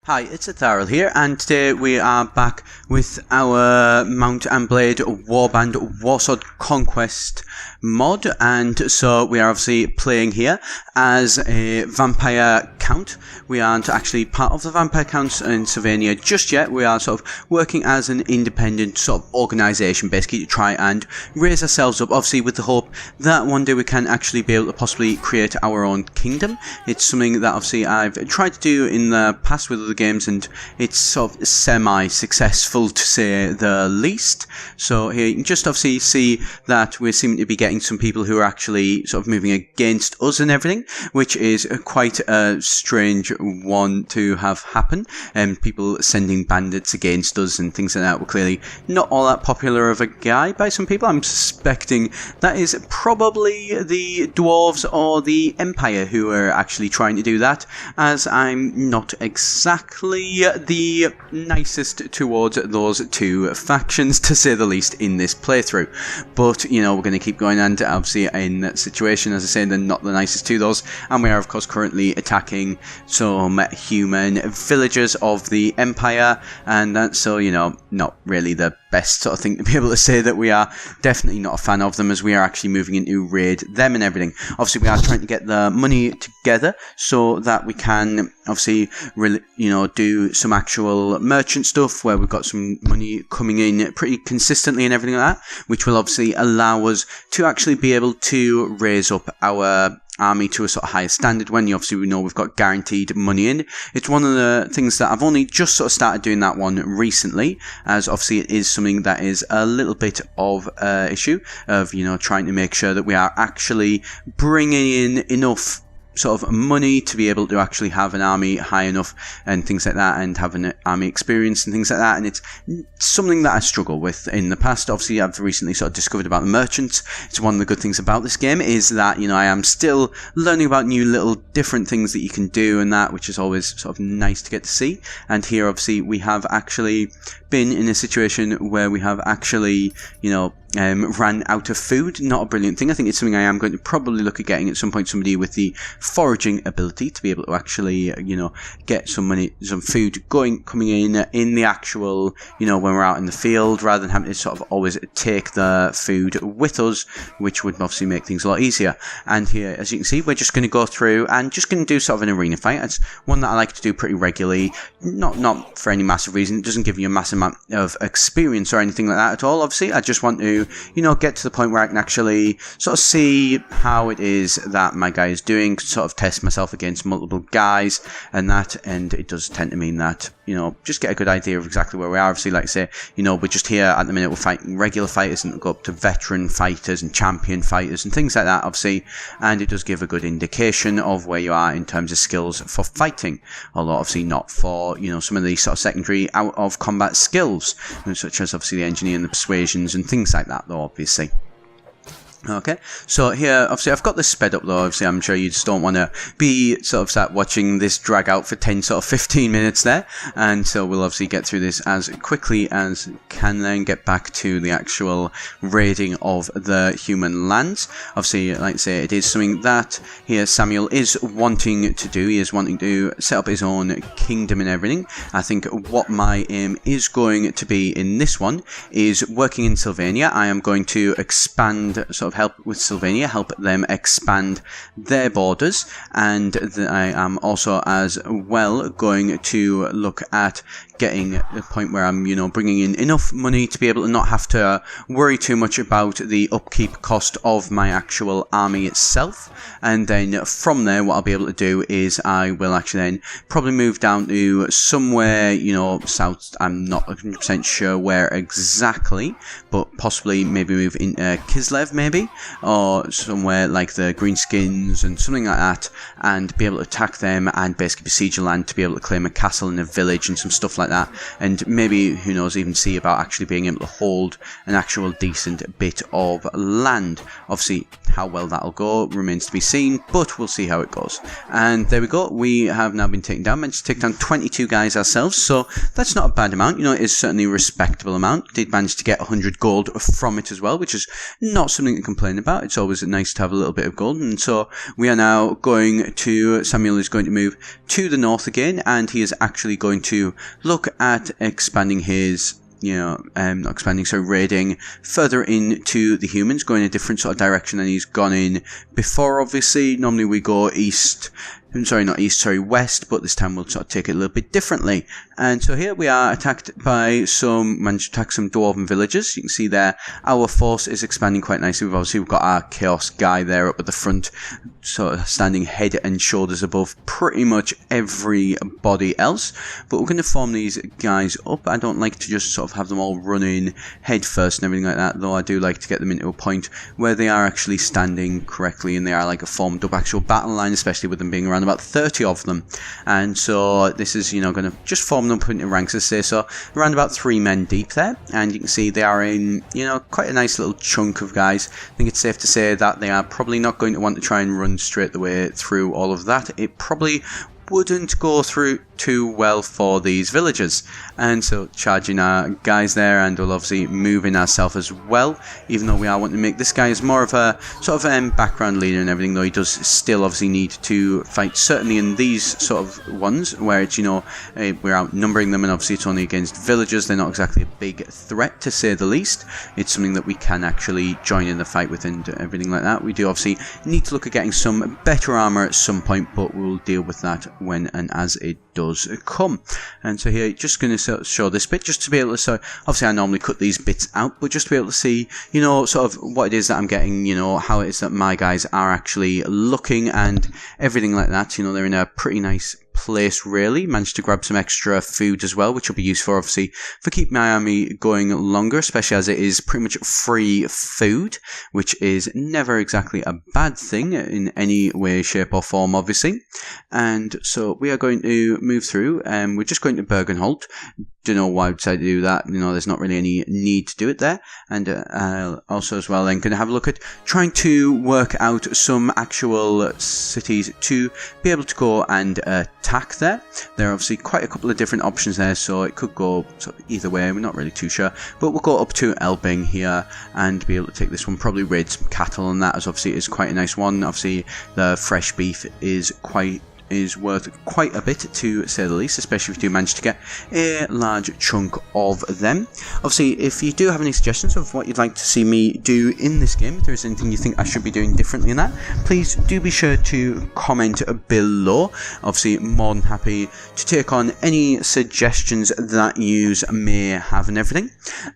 Hi, it's Etharal here, and today we are back with our Mount and Blade Warband Warsword Conquest mod, and so we are obviously playing here as a vampire count. We aren't actually part of the vampire counts in Sylvania just yet. We are sort of working as an independent sort of organisation, basically, to try and raise ourselves up, obviously with the hope that one day we can actually be able to possibly create our own kingdom. It's something that obviously I've tried to do in the past with other games, and it's sort of semi-successful to say the least. So here you can just obviously see that we're seeming to be getting some people who are actually sort of moving against us and everything, which is quite a strange one to have happen, and people sending bandits against us and things like that. We're clearly not all that popular of a guy by some people. I'm suspecting that is probably the dwarves or the Empire who are actually trying to do that, as I'm not exactly the nicest towards those two factions, to say the least, in this playthrough. But, you know, we're going to keep going, and obviously in that situation, as I say, they're not the nicest to those, and we are of course currently attacking some human villagers of the Empire, and that's, so, you know, not really the best sort of thing to be able to say. That we are definitely not a fan of them, as we are actually moving in to raid them and everything. Obviously we are trying to get the money together so that we can obviously really, you know, do some actual merchant stuff where we've got some money coming in pretty consistently and everything like that, which will obviously allow us to actually be able to raise up our army to a sort of higher standard when obviously we know we've got guaranteed money in. It's one of the things that I've only just sort of started doing that one recently, as obviously it is something that is a little bit of issue of, you know, trying to make sure that we are actually bringing in enough sort of money to be able to actually have an army high enough and things like that, and have an army experience and things like that. And it's something that I struggle with in the past. Obviously I've recently sort of discovered about the merchants. It's one of the good things about this game is that, you know, I am still learning about new little different things that you can do and that, which is always sort of nice to get to see. And here obviously we have actually been in a situation where we have actually, you know, ran out of food. Not a brilliant thing. I think it's something I am going to probably look at getting at some point, somebody with the foraging ability to be able to actually, you know, get some money, some food coming in the actual, you know, when we're out in the field, rather than having to sort of always take the food with us, which would obviously make things a lot easier. And here, as you can see, we're just going to go through and just going to do sort of an arena fight. It's one that I like to do pretty regularly, not for any massive reason. It doesn't give you a massive amount of experience or anything like that at all. Obviously I just want to, you know, get to the point where I can actually sort of see how it is that my guy is doing, sort of test myself against multiple guys and that, and it does tend to mean that, you know, just get a good idea of exactly where we are. Obviously, like I say, you know, we're just here at the minute, we're fighting regular fighters, and go up to veteran fighters and champion fighters and things like that, obviously, and it does give a good indication of where you are in terms of skills for fighting, although obviously not for, you know, some of these sort of secondary out of combat skills, such as obviously the engineer and the persuasions and things like that, though, obviously. Okay, so here, obviously, I've got this sped up, though. Obviously, I'm sure you just don't want to be sort of sat watching this drag out for 10, sort of 15 minutes there. And so we'll obviously get through this as quickly as can, then get back to the actual raiding of the human lands. Obviously, like I say, it is something that here Samuel is wanting to do. He is wanting to set up his own kingdom and everything. I think what my aim is going to be in this one is working in Sylvania. I am going to expand, sort of help with Sylvania, help them expand their borders, and I am also as well going to look at getting a point where I'm, you know, bringing in enough money to be able to not have to worry too much about the upkeep cost of my actual army itself. And then from there, what I'll be able to do is I will actually then probably move down to somewhere, you know, south. I'm not 100% sure where exactly, but possibly maybe move in Kislev maybe, or somewhere like the Greenskins and something like that, and be able to attack them and basically besiege a land to be able to claim a castle and a village and some stuff like like that, and maybe, who knows, even see about actually being able to hold an actual decent bit of land. Obviously, how well that'll go remains to be seen, but we'll see how it goes. And there we go, we have now been taken down. Managed to take down 22 guys ourselves, so that's not a bad amount. You know, it is certainly a respectable amount. Did manage to get 100 gold from it as well, which is not something to complain about. It's always nice to have a little bit of gold. And so we are now going to, Samuel is going to move to the north again, and he is actually going to look at expanding his, not expanding, so raiding further into the humans, going a different sort of direction than he's gone in before. Obviously, normally we go east, west, but this time we'll sort of take it a little bit differently. And so here we are attacked by managed to attack some dwarven villages. You can see there, our force is expanding quite nicely. We've got our chaos guy there up at the front, sort of standing head and shoulders above pretty much everybody else. But we're going to form these guys up. I don't like to just sort of have them all running head first and everything like that, though I do like to get them into a point where they are actually standing correctly and they are like a formed up actual battle line, especially with them being around about 30 of them. And so this is, going to just form them up into ranks, as I say. So around about 3 men deep there, and you can see they are in, quite a nice little chunk of guys. I think it's safe to say that they are probably not going to want to try and run straight the way through all of that. It probably wouldn't go through too well for these villagers. And so charging our guys there, and we'll obviously moving ourselves as well, even though we are wanting to make this guy as more of a sort of background leader and everything, though he does still obviously need to fight, certainly in these sort of ones where it's, we're outnumbering them, and obviously it's only against villagers. They're not exactly a big threat, to say the least. It's something that we can actually join in the fight with and everything like that. We do obviously need to look at getting some better armor at some point, but we'll deal with that when and as it does come. And so here, just going to show this bit, just to be able to, so obviously I normally cut these bits out, but just to be able to see, sort of what it is that I'm getting, how it is that my guys are actually looking and everything like that. They're in a pretty nice place, really. Managed to grab some extra food as well, which will be useful obviously for keeping my army going longer, especially as it is pretty much free food, which is never exactly a bad thing in any way, shape or form, obviously. And so we are going to move through, and we're just going to Bergenholt. Don't know why I decided to do that. There's not really any need to do it there. And also as well, then going to have a look at trying to work out some actual cities to be able to go and attack there. There are obviously quite a couple of different options there, so it could go sort of either way. We're not really too sure, but we'll go up to Elbing here and be able to take this one. Probably raid some cattle on that, as obviously it is quite a nice one. Obviously the fresh beef is worth quite a bit, to say the least, especially if you do manage to get a large chunk of them. Obviously, if you do have any suggestions of what you'd like to see me do in this game, if there's anything you think I should be doing differently in that, please do be sure to comment below. Obviously, more than happy to take on any suggestions that you may have and everything.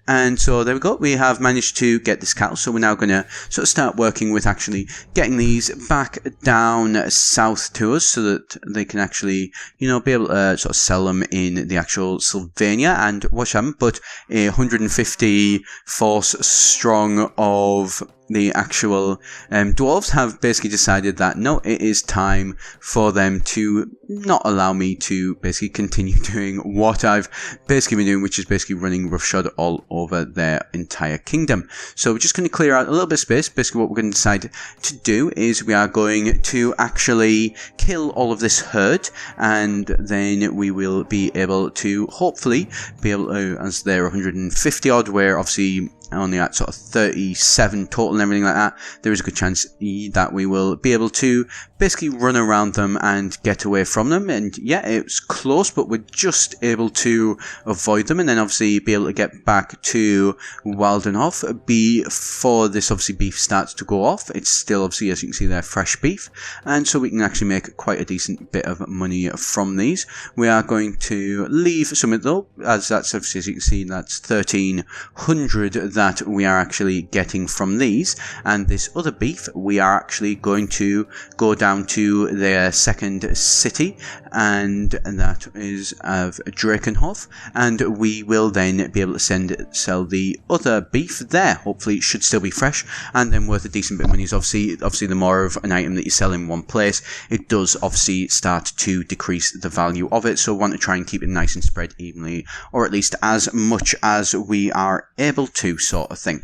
And so there we go, we have managed to get this cattle, so we're now going to sort of start working with actually getting these back down south to us, so that they can actually, be able to sort of sell them in the actual Sylvania and Warshammer. But 150 force strong of the actual dwarves have basically decided that no, it is time for them to not allow me to basically continue doing what I've basically been doing, which is basically running roughshod all over their entire kingdom. So we're just going to clear out a little bit of space. Basically what we're going to decide to do is we are going to actually kill all of this herd, and then we will be able to hopefully be able to, as they're 150 odd, we're obviously only at sort of 37 total and everything like that, there is a good chance that we will be able to basically run around them and get away from them. And yeah, it's close, but we're just able to avoid them, and then obviously be able to get back to Waldenhof before this obviously beef starts to go off. It's still obviously, as you can see there, fresh beef, and so we can actually make quite a decent bit of money from these. We are going to leave some of it though, as that's obviously, as you can see, that's 1300 that we are actually getting from these, and this other beef we are actually going to go down down to their second city, and that is of Drakenhof, and we will then be able to sell the other beef there. Hopefully it should still be fresh and then worth a decent bit of money. Obviously the more of an item that you sell in one place, it does obviously start to decrease the value of it, so we want to try and keep it nice and spread evenly, or at least as much as we are able to, sort of thing.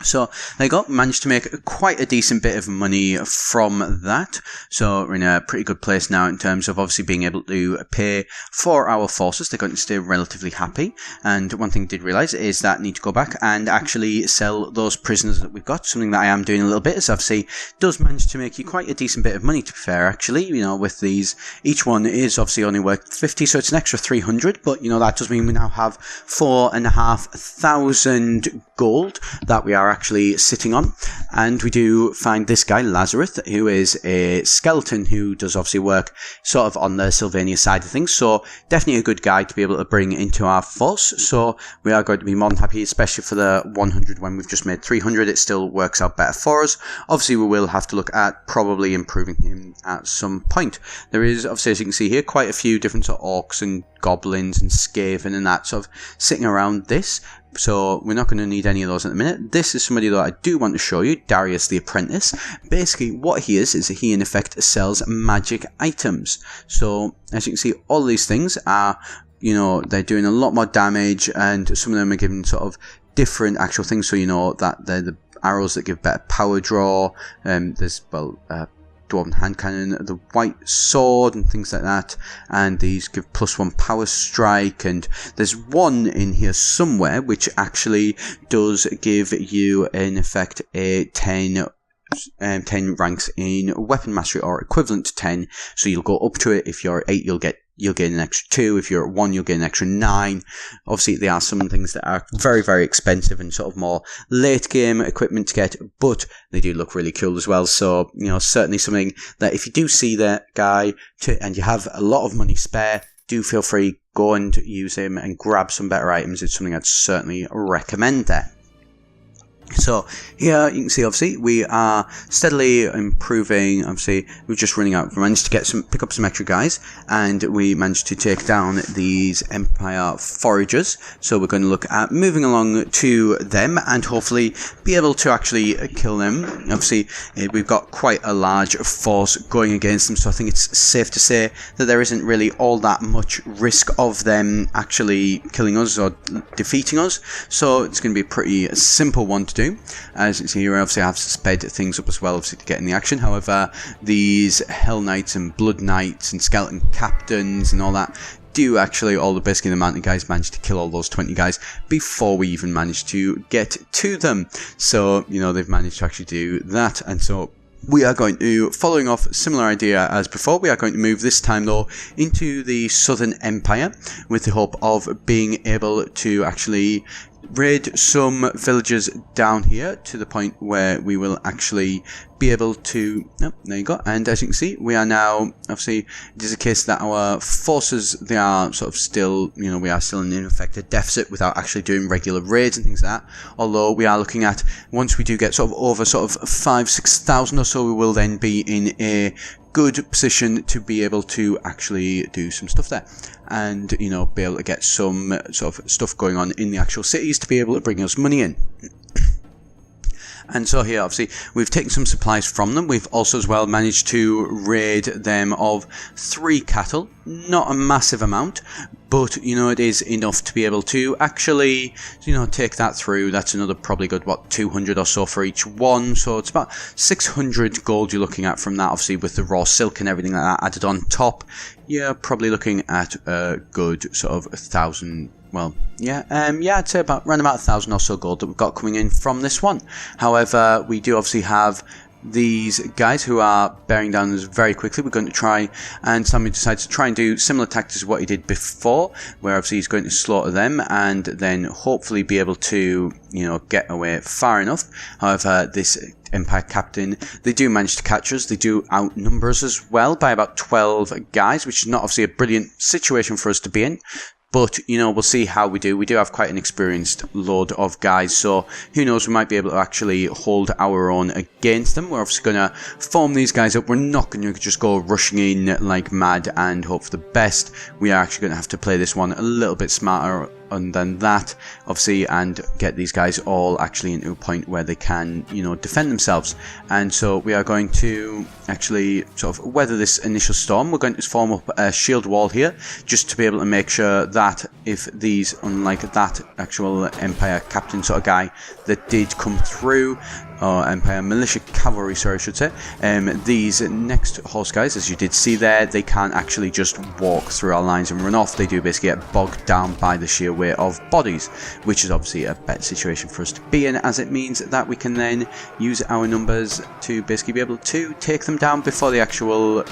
So they managed to make quite a decent bit of money from that. So we're in a pretty good place now in terms of obviously being able to pay for our forces. They're going to stay relatively happy. And one thing I did realise is that I need to go back and actually sell those prisoners that we've got. Something that I am doing a little bit, as obviously does manage to make you quite a decent bit of money, to be fair, actually. You know, with these, each one is obviously only worth 50, so it's an extra 300. But, you know, that does mean we now have 4,500 gold that we are actually sitting on. And we do find this guy Lazarus, who is a skeleton who does obviously work sort of on the Sylvania side of things, so definitely a good guy to be able to bring into our force. So we are going to be more than happy, especially for the 100 when we've just made 300. It still works out better for us. Obviously we will have to look at probably improving him at some point. There is obviously, as you can see here, quite a few different sort of orcs and goblins and skaven and that sort of sitting around this. So we're not going to need any of those at the minute. This is somebody that I do want to show you, Darius the Apprentice. Basically what he is he in effect sells magic items. So as you can see, all these things are, you know, they're doing a lot more damage, and some of them are giving sort of different actual things. So you know that they're the arrows that give better power draw. There's Dwarven hand cannon, the white sword and things like that, and these give +1 power strike, and there's one in here somewhere which actually does give you in effect a 10 ranks in weapon mastery, or equivalent to 10, so you'll go up to it. If you're 8 you'll get an extra 2. If you're at 1, you'll get an extra 9. Obviously, there are some things that are very, very expensive and sort of more late game equipment to get, but they do look really cool as well. So, you know, certainly something that if you do see that guy and you have a lot of money spare, do feel free, go and use him and grab some better items. It's something I'd certainly recommend there. So here you can see obviously we are steadily improving. Obviously we're just running out. We managed to pick up some extra guys, and we managed to take down these Empire foragers. So we're going to look at moving along to them and hopefully be able to actually kill them. Obviously we've got quite a large force going against them, so I think it's safe to say that there isn't really all that much risk of them actually killing us or defeating us. So it's going to be a pretty simple one to do. As you can see here, obviously I have sped things up as well, obviously, to get in the action. However, these Hell Knights and Blood Knights and Skeleton Captains and all that do actually, basically the mountain guys managed to kill all those 20 guys before we even managed to get to them. So, you know, they've managed to actually do that, and so we are going to, following off a similar idea as before, we are going to move this time though into the Southern Empire with the hope of being able to actually raid some villages down here to the point where we will actually be able to, there you go. And as you can see, we are now, obviously it is a case that our forces, they are sort of still, you know, we are still in effect a deficit without actually doing regular raids and things like that. Although we are looking at, once we do get sort of over sort of 5,000-6,000 or so, we will then be in a good position to be able to actually do some stuff there, and, you know, be able to get some sort of stuff going on in the actual cities to be able to bring us money in. And so here, obviously, we've taken some supplies from them. We've also as well managed to raid them of 3 cattle. Not a massive amount, but, you know, it is enough to be able to actually, you know, take that through. That's another probably good, 200 or so for each one. So it's about 600 gold you're looking at from that, obviously, with the raw silk and everything like that added on top. You're probably looking at a good sort of 1,000. Well, yeah, I'd say around about 1,000 or so gold that we've got coming in from this one. However, we do obviously have these guys who are bearing down us very quickly. We're going to try, and Sammy decides to try and do similar tactics to what he did before, where obviously he's going to slaughter them and then hopefully be able to, you know, get away far enough. However, this Empire Captain, they do manage to catch us. They do outnumber us as well by about 12 guys, which is not obviously a brilliant situation for us to be in. but you know, we'll see how we do. We do have quite an experienced load of guys, so who knows, we might be able to actually hold our own against them. We're obviously going to form these guys up. We're not going to just go rushing in like mad and hope for the best. We are actually going to have to play this one a little bit smarter than that, obviously, and get these guys all actually into a point where they can, you know, defend themselves. And so we are going to actually sort of weather this initial storm. We're going to form up a shield wall here, just to be able to make sure that if these, unlike that actual Empire captain sort of guy that did come through, or Empire Militia Cavalry, sorry, I should say, these next horse guys, as you did see there, they can't actually just walk through our lines and run off. They do basically get bogged down by the sheer weight of bodies, which is obviously a better situation for us to be in, as it means that we can then use our numbers to basically be able to take them down before the actual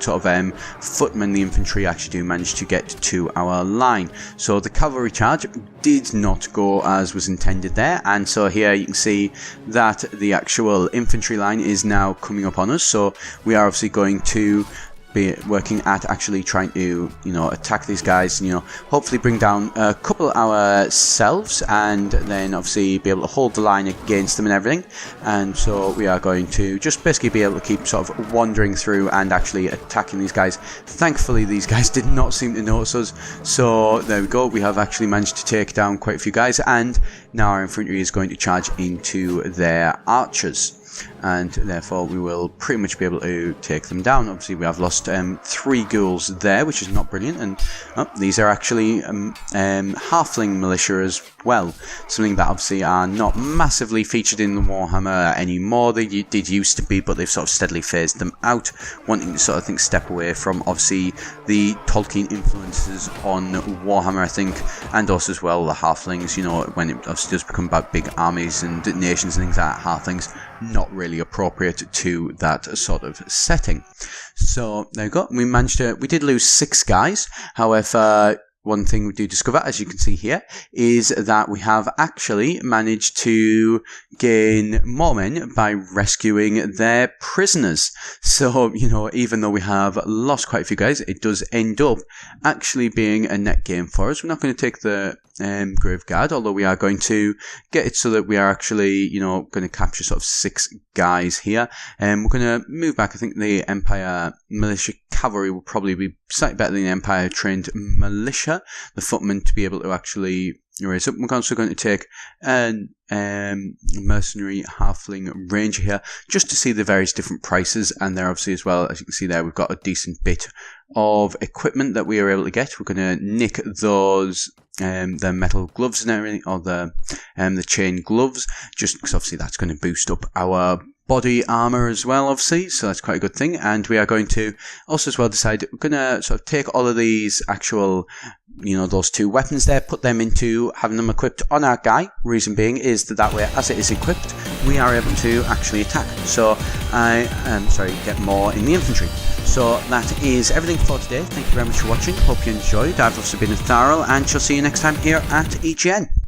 sort of footmen, the infantry, actually do manage to get to our line. So the cavalry charge did not go as was intended there, and so here you can see that the actual infantry line is now coming up on us. So we are obviously going to be working at actually trying to, you know, attack these guys and, you know, hopefully bring down a couple ourselves, and then obviously be able to hold the line against them and everything. And so we are going to just basically be able to keep sort of wandering through and actually attacking these guys. Thankfully these guys did not seem to notice us, so there we go, we have actually managed to take down quite a few guys, and now our infantry is going to charge into their archers, and therefore we will pretty much be able to take them down. Obviously we have lost 3 ghouls there, which is not brilliant, and these are actually halfling militia as well, something that obviously are not massively featured in the Warhammer anymore. They did used to be, but they've sort of steadily phased them out, wanting to sort of think step away from obviously the Tolkien influences on Warhammer, I think, and also as well the halflings, you know, when it obviously does become about big armies and nations and things like that, halflings not really appropriate to that sort of setting. So there you go, we did lose 6 guys. However, one thing we do discover, as you can see here, is that we have actually managed to gain more men by rescuing their prisoners. So, you know, even though we have lost quite a few guys, it does end up actually being a net gain for us. We're not going to take the Grave Guard, although we are going to get it so that we are actually, you know, going to capture sort of 6 guys here. We're going to move back. I think the Empire Militia Cavalry will probably be slightly better than the Empire Trained Militia, the footmen, to be able to actually raise up. We're also going to take a mercenary halfling ranger here, just to see the various different prices. And there obviously as well, as you can see there, we've got a decent bit of equipment that we are able to get. We're going to nick those the metal gloves and everything, or the chain gloves, just because obviously that's going to boost up our body armor as well, obviously, so that's quite a good thing. And we are going to also as well decide we're going to sort of take all of these actual, you know, those 2 weapons there, put them into having them equipped on our guy. Reason being is that way, as it is equipped, we are able to actually attack. So get more in the infantry. So that is everything for today. Thank you very much for watching. Hope you enjoyed. I've also been Etharal, and shall see you next time here at EGN.